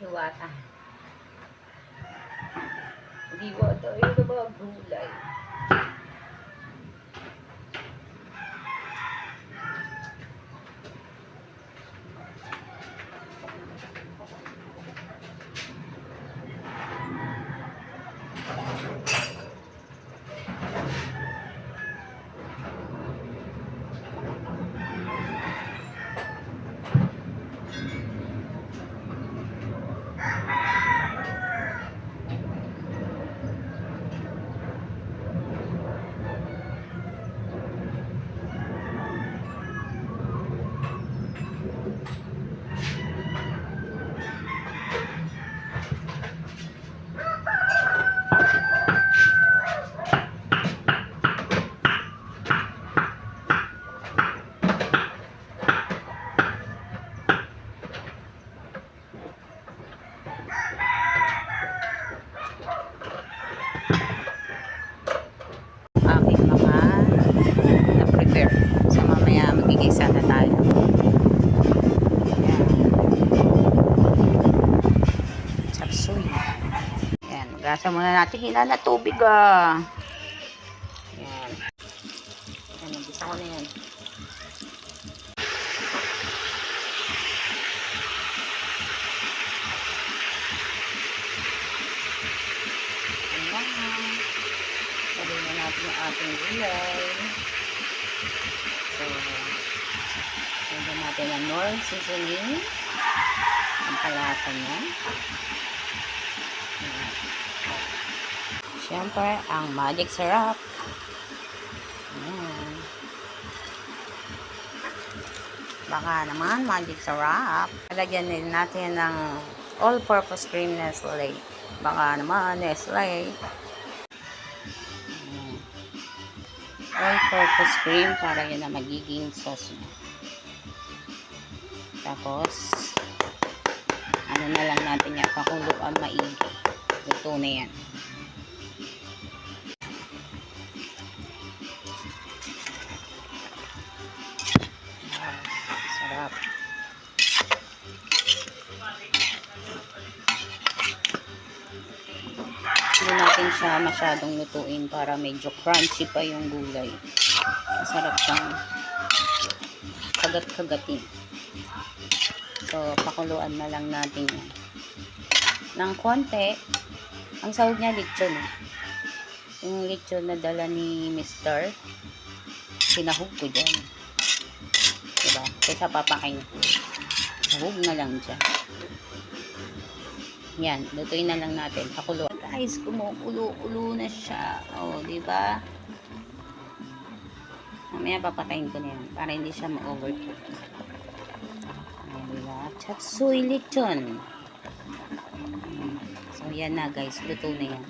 Hiwata. Hiwata yun na mga gulay. Aking mga na-prepare. So mamaya magigisa na tayo. Ayan. Chapsuy. Ayan. Gasa muna natin. Hina na tubig ah. Ayan. Ayan. Nagisa ko na yan. Ayan. Sabi na natin yung ating gulay. So, lagyan natin ang Knorr seasoning. Ang palasa niya. Siyempre, ang magic syrup. Ayan. Baka naman, magic syrup. Lagyan din natin ng all-purpose cream Nestle. Baka naman, Nestle. All-purpose cream para yun na magiging sauce niya. Tapos, ano na lang natin yan, pakuluan maigi. Luto na yan. Sarap. Hindi natin siya masyadong lutuin para medyo crunchy pa yung gulay. Masarap siyang kagat-kagatin. So, pakuluan na lang natin yan. Ng konti. Ang sahog niya lechon. Yung lechon na dala ni Mr. Sinahog ko dyan. Diba? Kaysa papakain ko. Sahog na lang dyan. Yan. Lutuin na lang natin. Pakuluan. Guys, kumukulo-ulo na siya. O, diba? Mamaya papatayin ko na yan. Para hindi siya ma-overcook. Diba? Chapsuy lechon. So, yan na guys. Luto na yan.